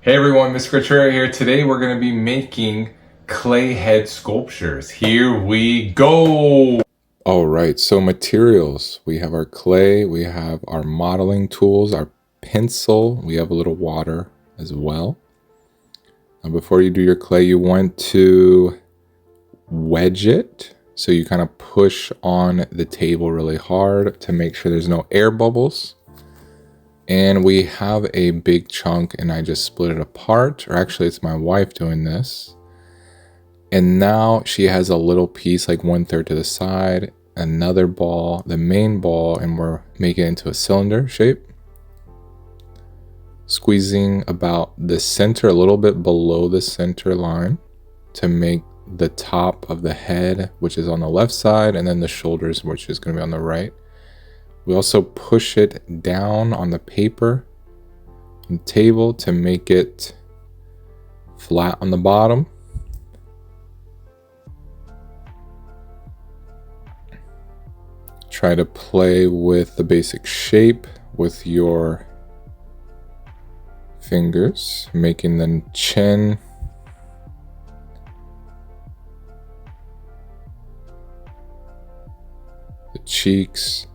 Hey everyone, Mr. Couturier here. Today we're going to be making clay head sculptures. Here we go! Alright, so materials. We have our clay, we have our modeling tools, our pencil, we have a little water as well. Now before you do your clay, you want to wedge it. So you kind of push on the table really hard to make sure there's no air bubbles. And we have a big chunk and I just split it apart, or actually it's my wife doing this. And now she has a little piece, like 1/3 to the side, another ball, the main ball, and we're making it into a cylinder shape. Squeezing about the center, a little bit below the center line to make the top of the head, which is on the left side, and then the shoulders, which is going to be on the right. We also push it down on the paper on the table to make it flat on the bottom. Try to play with the basic shape with your fingers, making the chin, the cheeks,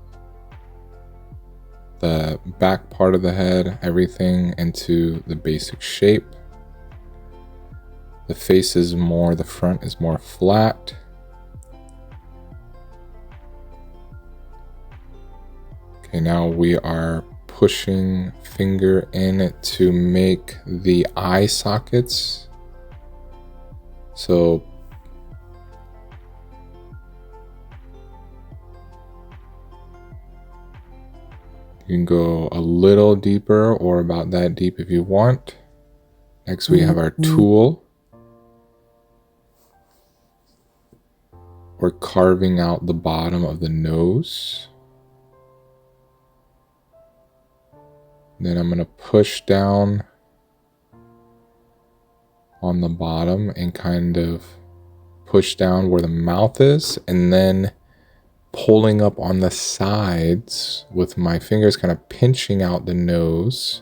the back part of the head, everything into the basic shape. The face is more, the front is more flat. Okay, now we are pushing finger in to make the eye sockets. So you can go a little deeper or about that deep if you want. Next we have our tool. We're carving out the bottom of the nose. Then I'm going to push down on the bottom and kind of push down where the mouth is, and then pulling up on the sides with my fingers, kind of pinching out the nose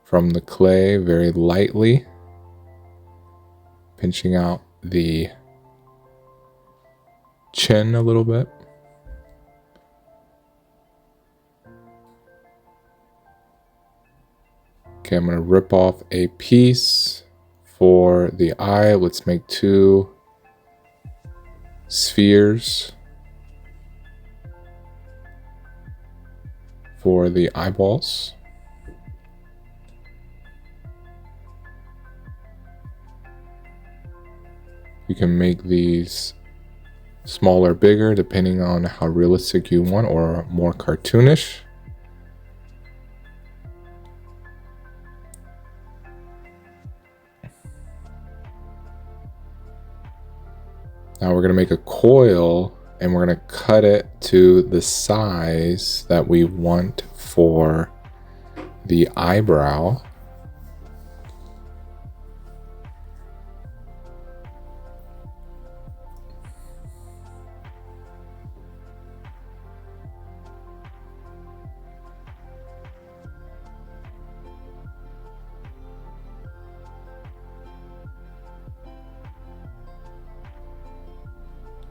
from the clay very lightly, pinching out the chin a little bit. Okay, I'm going to rip off a piece for the eye. Let's make 2 spheres for the eyeballs. You can make these smaller, bigger, depending on how realistic you want, or more cartoonish. Now we're going to make a coil and we're going to cut it to the size that we want for the eyebrow.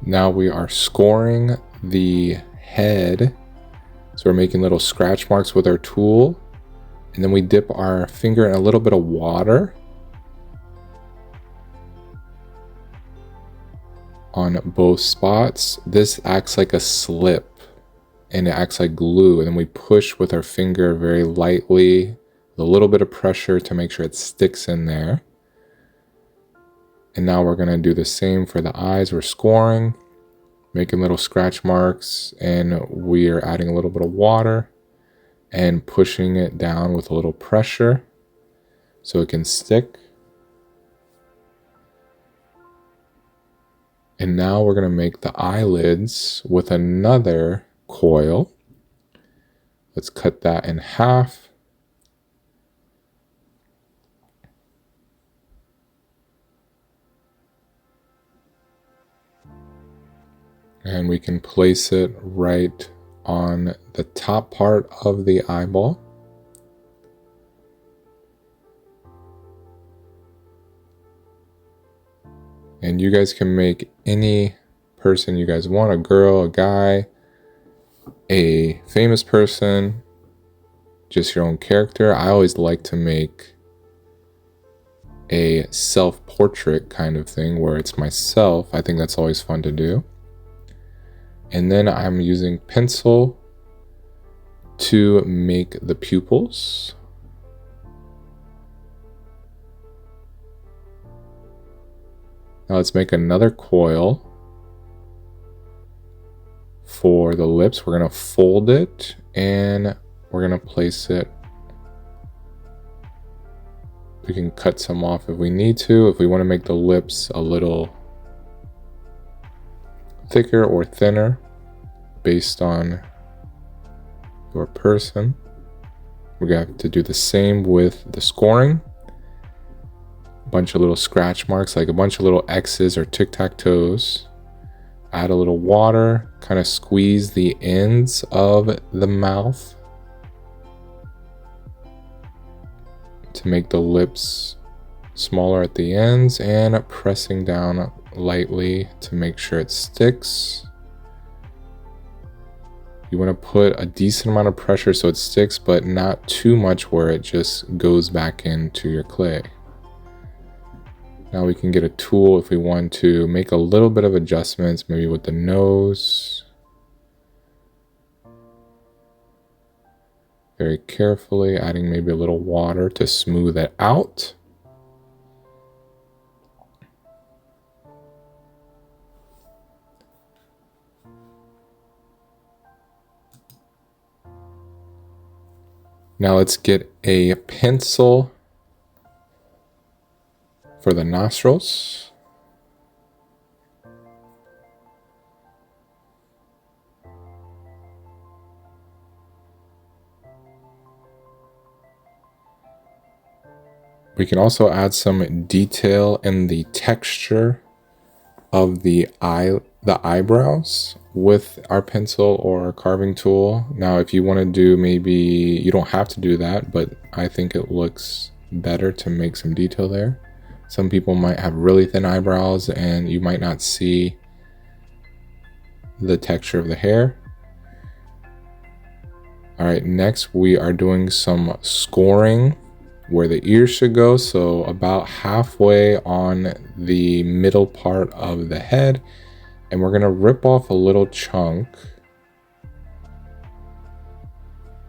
Now we are scoring the head. So we're making little scratch marks with our tool. And then we dip our finger in a little bit of water on both spots. This acts like a slip and it acts like glue. And then we push with our finger very lightly, with a little bit of pressure to make sure it sticks in there. And now we're going to do the same for the eyes. We're scoring, making little scratch marks, and we are adding a little bit of water and pushing it down with a little pressure so it can stick. And now we're going to make the eyelids with another coil. Let's cut that in half. And we can place it right on the top part of the eyeball. And you guys can make any person you guys want, a girl, a guy, a famous person, just your own character. I always like to make a self-portrait kind of thing where it's myself. I think that's always fun to do. And then I'm using pencil to make the pupils. Now let's make another coil for the lips. We're going to fold it and we're going to place it. We can cut some off if we need to, if we want to make the lips a little thicker or thinner based on your person. We're going to have to do the same with the scoring. A bunch of little scratch marks, like a bunch of little X's or tic-tac-toes. Add a little water, kind of squeeze the ends of the mouth to make the lips smaller at the ends, and pressing down lightly to make sure it sticks. You want to put a decent amount of pressure so it sticks, but not too much where it just goes back into your clay. Now we can get a tool if we want to make a little bit of adjustments, maybe with the nose. Very carefully, adding maybe a little water to smooth it out. Now let's get a pencil for the nostrils. We can also add some detail in the texture of the eyebrows with our pencil or carving tool. Now, if you want to do, maybe you don't have to do that, but I think it looks better to make some detail there. Some people might have really thin eyebrows and you might not see the texture of the hair. All right, next we are doing some scoring where the ears should go. So about halfway on the middle part of the head. And we're gonna rip off a little chunk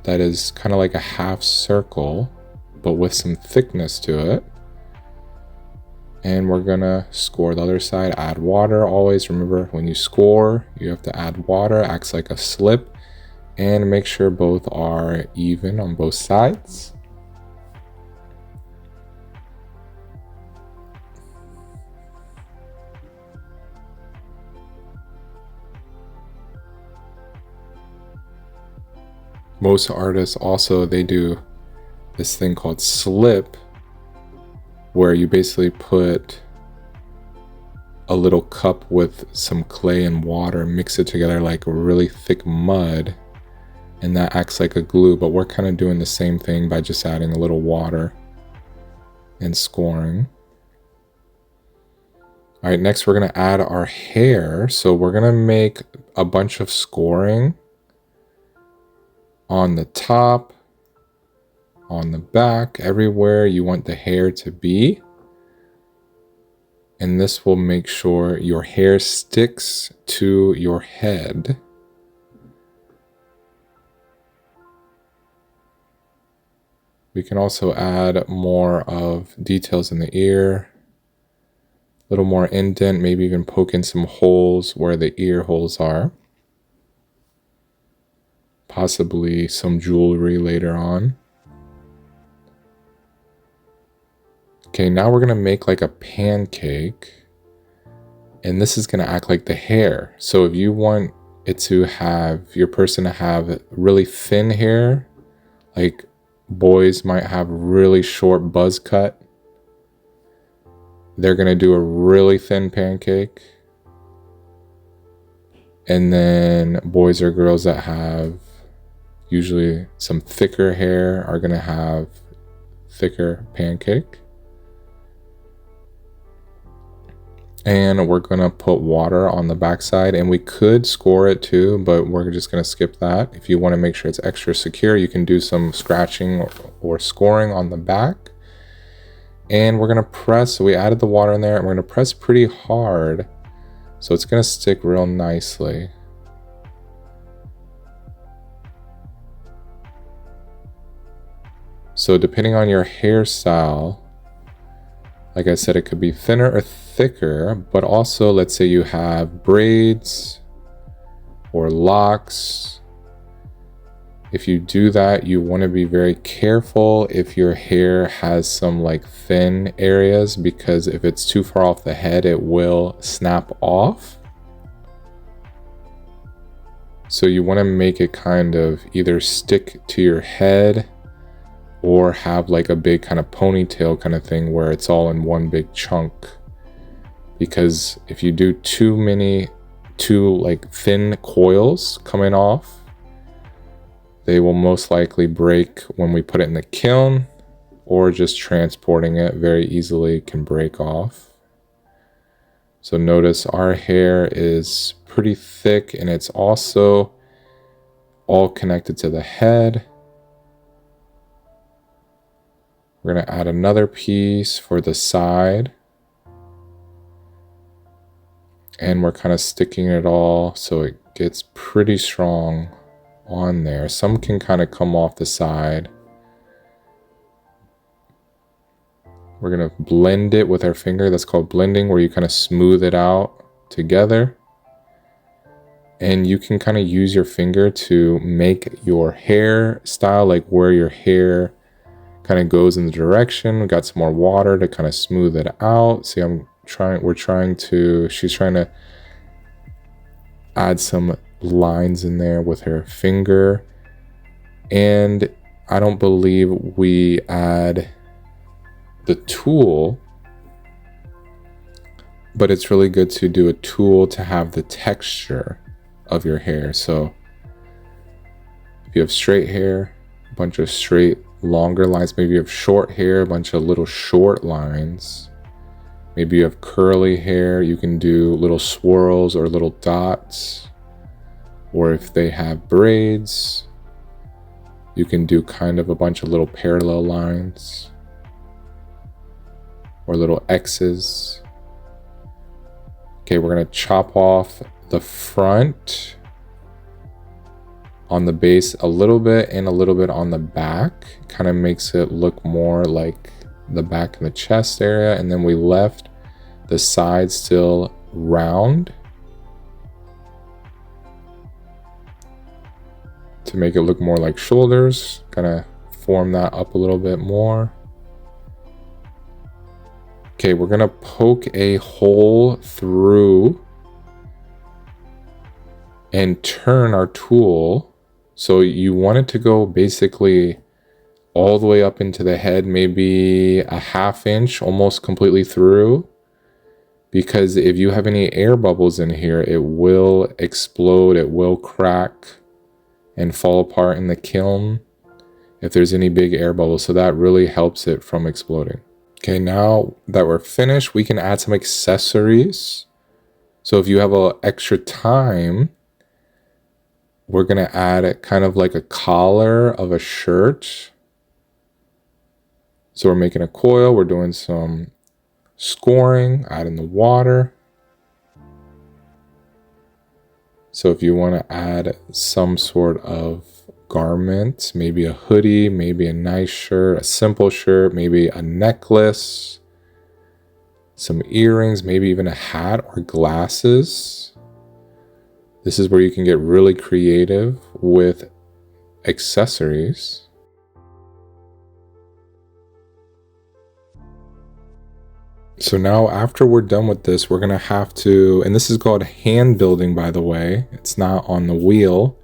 that is kind of like a half circle, but with some thickness to it. And we're gonna score the other side, add water. Always remember, when you score, you have to add water, acts like a slip, and make sure both are even on both sides. Most artists also, they do this thing called slip, where you basically put a little cup with some clay and water, mix it together like a really thick mud, and that acts like a glue. But we're kind of doing the same thing by just adding a little water and scoring. All right, next we're gonna add our hair. So we're gonna make a bunch of scoring on the top, on the back, everywhere you want the hair to be. And this will make sure your hair sticks to your head. We can also add more of details in the ear, a little more indent, maybe even poke in some holes where the ear holes are. Possibly some jewelry later on. Okay, now we're gonna make like a pancake, and this is gonna act like the hair. So if you want it to have, your person to have really thin hair, like boys might have really short buzz cut, they're gonna do a really thin pancake. And then boys or girls that have usually some thicker hair are gonna have thicker pancake. And we're gonna put water on the backside, and we could score it too, but we're just gonna skip that. If you wanna make sure it's extra secure, you can do some scratching or scoring on the back. And we're gonna press, so we added the water in there, and we're gonna press pretty hard, so it's gonna stick real nicely. So depending on your hairstyle, like I said, it could be thinner or thicker, but also let's say you have braids or locks. If you do that, you want to be very careful if your hair has some like thin areas, because if it's too far off the head, it will snap off. So you want to make it kind of either stick to your head or have like a big kind of ponytail kind of thing where it's all in one big chunk. Because if you do too like thin coils coming off, they will most likely break when we put it in the kiln, or just transporting it very easily can break off. So notice our hair is pretty thick, and it's also all connected to the head. We're going to add another piece for the side. And we're kind of sticking it all so it gets pretty strong on there. Some can kind of come off the side. We're going to blend it with our finger. That's called blending, where you kind of smooth it out together. And you can kind of use your finger to make your hairstyle, like where your hair kind of goes in the direction. We got some more water to kind of smooth it out. See, she's trying to add some lines in there with her finger. And I don't believe we add the tool, but it's really good to do a tool to have the texture of your hair. So if you have straight hair, a bunch of straight longer lines. Maybe you have short hair, a bunch of little short lines. Maybe you have curly hair, you can do little swirls or little dots. Or if they have braids, you can do kind of a bunch of little parallel lines or little X's. Okay, we're gonna chop off the front on the base a little bit and a little bit on the back. Kind of makes it look more like the back and the chest area. And then we left the side still round to make it look more like shoulders. Kind of form that up a little bit more. Okay, we're gonna poke a hole through and turn our tool. So you want it to go basically all the way up into the head, maybe a ½ inch, almost completely through. Because if you have any air bubbles in here, it will explode, it will crack and fall apart in the kiln if there's any big air bubbles. So that really helps it from exploding. Okay, now that we're finished, we can add some accessories. So if you have a extra time, we're gonna add kind of like a collar of a shirt. So we're making a coil, we're doing some scoring, adding the water. So if you want to add some sort of garment, maybe a hoodie, maybe a nice shirt, a simple shirt, maybe a necklace, some earrings, maybe even a hat or glasses. This is where you can get really creative with accessories. So now after we're done with this, we're gonna have to, and this is called hand building, by the way. It's not on the wheel,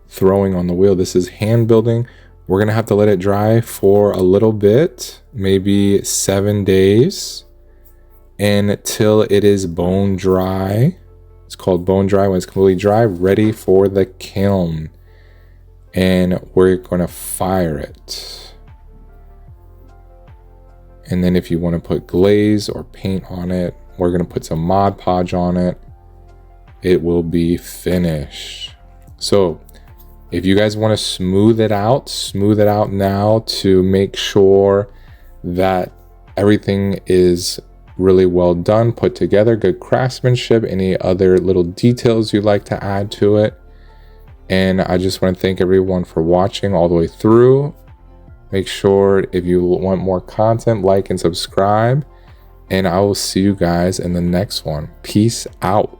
throwing on the wheel. This is hand building. We're gonna have to let it dry for a little bit, maybe 7 days, until it is bone dry. It's called bone dry when it's completely dry, ready for the kiln. And we're gonna fire it. And then if you want to put glaze or paint on it, We're going to put some Mod Podge on it. It will be finished. So if you guys want to smooth it out now to make sure that everything is really well done, put together, good craftsmanship, any other little details you'd like to add to it. And I just want to thank everyone for watching all the way through. Make sure if you want more content, like and subscribe. And I will see you guys in the next one. Peace out.